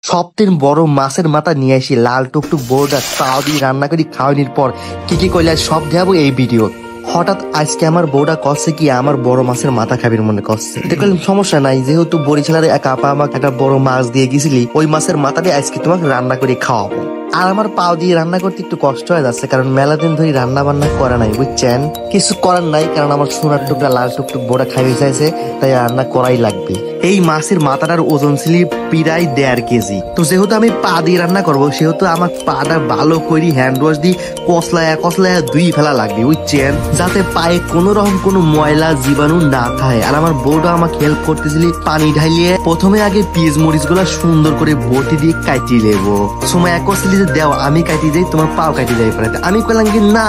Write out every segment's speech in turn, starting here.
সবথেকে বড় মাছের মাথা নিয়ে আসি লাল টুকটুক বোর্ডার তাও দিয়ে রান্না করি খাওয়ানির পর কি কইলে সব দেখাবো এই ভিডিও। হঠাৎ আজকে আমার বউটা কচ্ছে কি আমার বড় মাছের মাথা খাবির মনে করছে। দেখলাম সমস্যা নাই, যেহেতু বরিশালের এক আপা আমাকে একটা বড় মাছ দিয়ে গেছিলি, ওই মাছের মাথাটা আজকে তোমাকে রান্না করে খাওয়াবো। আর আমার পাও দিয়ে রান্না করতে একটু কষ্ট হয়ে যাচ্ছে, কারণ মেলা দিন ধরে রান্না বান্না করা নাই, বুঝছেন। কিছু করার নাই, কারণ আমার সোনার টুকরা লাল টুকটুক বোড়া খাইয়ে চাইছে, তাই রান্না করাই লাগবে। এই মাছের মাথাটার ওজন ছিল প্রায় 1.5 কেজি। তো যেহেতু আমি পা দিয়ে রান্না করবো, সেহেতু আমার পাটা ভালো করে হ্যান্ড ওয়াশ দিয়ে কসলায়া ধুই ফেলা লাগবে, বুঝছেন, যাতে পায়ে কোনো রকম কোনো ময়লা জীবাণু না থাকে। আর আমার বউটা আমাকে হেল্প করতেছিল পানি ঢালিয়ে প্রথমে আগে পেঁয়াজ মরিচ গুলা সুন্দর করে বটি দিয়ে কাটিয়ে নেবো। সময় এক করছিল যে দেও আমি কাটি যাই, তোমার পাও কাটি যাই পারে। আমি বললাম কি না,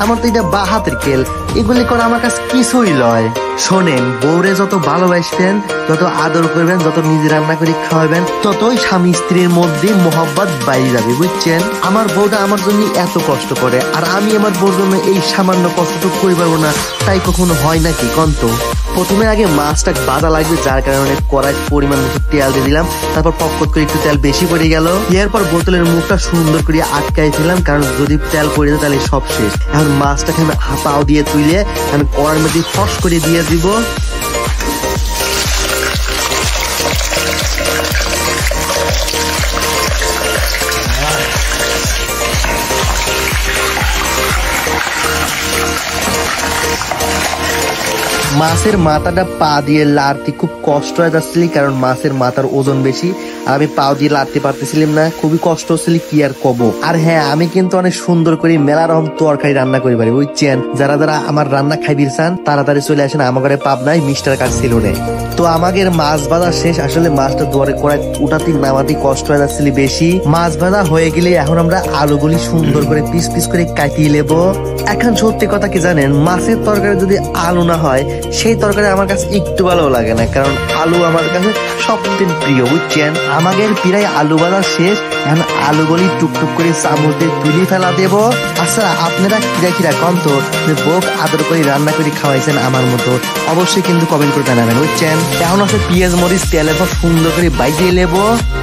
আমার তো এটা বা হাতের খেল, এগুলি করে আমার কাছে কিছুই লয়। শোনেন, বউরে যত ভালোবাসবেন, যত আদর করবেন, যত নিজে রান্না করে খাওয়াবেন, ততই স্বামী স্ত্রীর মধ্যে মোহব্বত বাইরে যাবে, বুঝছেন। আমার বউটা আমার জন্য এত কষ্ট করে, আর আমি আমার বউর জন্য এই সামান্য কষ্টটুকু করে পারবো না, তাই কখনো হয় নাকি কন্ত। প্রথমে আগে মাছটা বাঁধা লাগবে, যার কারণে কড়াই পরিমাণ মতো তেল দিয়ে দিলাম। তারপর পকপক করে একটু তেল বেশি পড়ে গেল। এরপর বোতলের মুখটা সুন্দর করে আটকাই দিলাম, কারণ যদি তেল পড়ে যায় তাহলে সব শেষ। এখন মাছটাকে আমি পাও দিয়ে তুলে আমি কড়াইয়ের মধ্যে ফস করে দিয়ে দিব। মাছের মাথাটা পা দিয়ে লাড়তে খুব কষ্ট হয়ে যাচ্ছিল, কারণ মাছের মাথার ওজন বেশি, আর আমি পাও দিয়ে লাড়তে পারতেছিলাম না, খুবই কষ্ট হচ্ছিল, কি আর কব। আর হ্যাঁ, আমি কিন্তু অনেক সুন্দর করে মেলা রকম তরকারি রান্না করি পারি, বুঝছেন। যারা আমার রান্না খাইবির চান তাড়াতাড়ি চলে আসেন আমার ঘরে পাবনায় মিস্টার কার সেলুনে। তো আমাদের মাছ ভাজা শেষ। আসলে মাছটা দুয়ারে কড়াই উঠাতে নামাতে কষ্ট হয়ে যাচ্ছিল বেশি। মাছ ভাজা হয়ে গেলে এখন আমরা আলুগুলি সুন্দর করে পিস পিস করে কাটিয়ে নেব। এখন সত্যি কথা কি জানেন, মাছের তরকারি যদি আলু না হয়, সেই তরকারি আমার কাছে একটু ভালো লাগে না, কারণ আলু আমার কাছে সবথেকে প্রিয়, বুঝছেন। আমাদের প্রায় আলু ভাজা শেষ। এখন আলুগুলি টুকটুক করে চামচ দিয়ে তুলে ফেলা দেব। আচ্ছা, আপনারা কিরা কম তো বোক আদর করে রান্না করে খাওয়াইছেন আমার মতো, অবশ্যই কিন্তু কমেন্ট করে জানাবেন, বুঝছেন। এখন আছে পেঁয়াজ মরিচ তেলের পর সুন্দর করে বাইজিয়ে নেব।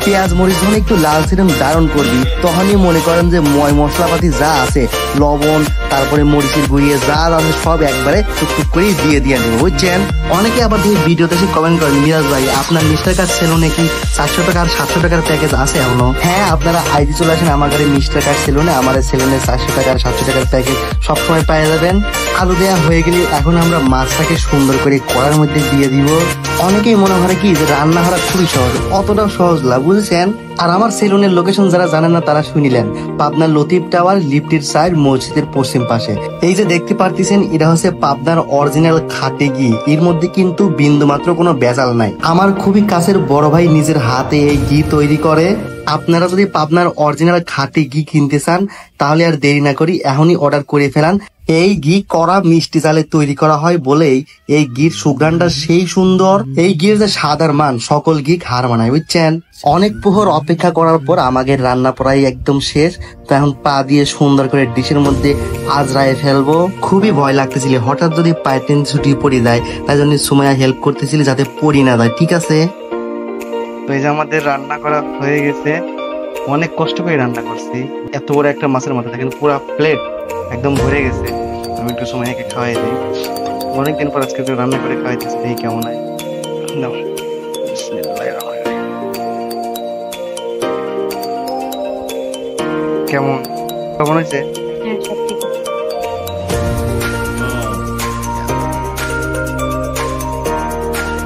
পেঁয়াজ মরিচ যখন একটু লাল সিরম দারুণ করবি, তখনই মনে করেন যে মশলাপাতি যা আছে, লবণ, তারপরে মরিচের গুঁড়িয়ে যা আছে সব একবারে টুকটুক করে দিয়ে দেবো, বুঝছেন। অনেকে আবার দিয়ে ভিডিওতে এসে কমেন্ট করেন, মিরাজ ভাই আপনার মিস্টার কার সেলুনে কি 400 টাকা আর 700 টাকার প্যাকেজ আছে এখনো? হ্যাঁ, আপনারা আইডি চলে আসেন আমার ঘরে মিস্টার কার সেলুনে। আমার সেলুনে 400 টাকা আর 700 টাকার প্যাকেজ সবসময় পেয়ে যাবেন। আলু দেওয়া হয়ে গেলে এখন আমরা মাছটাকে সুন্দর করে কড়ার মধ্যে দিয়ে দিব। অনেকেই মনে করে কি যে রান্না করা খুবই সহজ, অতটাও সহজ না, বুঝছেন। আর আমার সেলুনের লোকেশন যারা জানেন না তারা শুনিলেন, পাবনার লতিফ টাওয়ার, লিফটের সাইড, মসজিদের পশ্চিম পাশে। এই যে দেখতে পারতেছেন, এটা হচ্ছে পাবনার অরিজিনাল খাঁটি ঘি। এর মধ্যে কিন্তু বিন্দু মাত্র কোনো ভেজাল নাই। আমার খুবই কাছের বড় ভাই নিজের হাতে এই ঘি তৈরি করে। আপনারা যদি পাবনার অরিজিনাল খাঁটি ঘি কিনতে চান, তাহলে আর দেরি না করি এখনই অর্ডার করে ফেলান। এই ঘি কড়া মিষ্টি চালে তৈরি করা হয় বলেই এই ঘির সুঘ্রাণটা সেই সুন্দর। এই ঘির যে স্বাদের মান সকল ঘি হার মানায়, বুঝছেন। অনেক প্রহর অপেক্ষা করার পর আমাদের রান্না প্রায় একদম শেষ। তো এখন পা দিয়ে সুন্দর করে ডিশের মধ্যে আজরায়ে ফেলবো। খুবই ভয় লাগতেছিল হঠাৎ যদি পায়ের ছুটি পড়ে যায়, তাই জন্য সুমাইয়া হেল্প করতেছিল যাতে পড়ি না যায়, ঠিক আছে। তো এই যে আমাদের রান্না করা হয়ে গেছে, অনেক কষ্ট করে রান্না করছি। এত বড় একটা মাছের মাথা, দেখেন পুরো প্লেট একদম ভরে গেছে। আমি একটু সময়কে খাওয়াই দিই, অনেকদিন পর আজকে রান্না করে খাওয়াইতেছি, দেখি কেমন হয়। কেমন কেমন হয়েছে?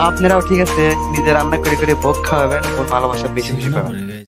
আপনারাও ঠিক আছে নিজে রান্না করে করে ভোগ খাওয়াবেন, ওর ভালোবাসা বেশি বেশি পাবেন।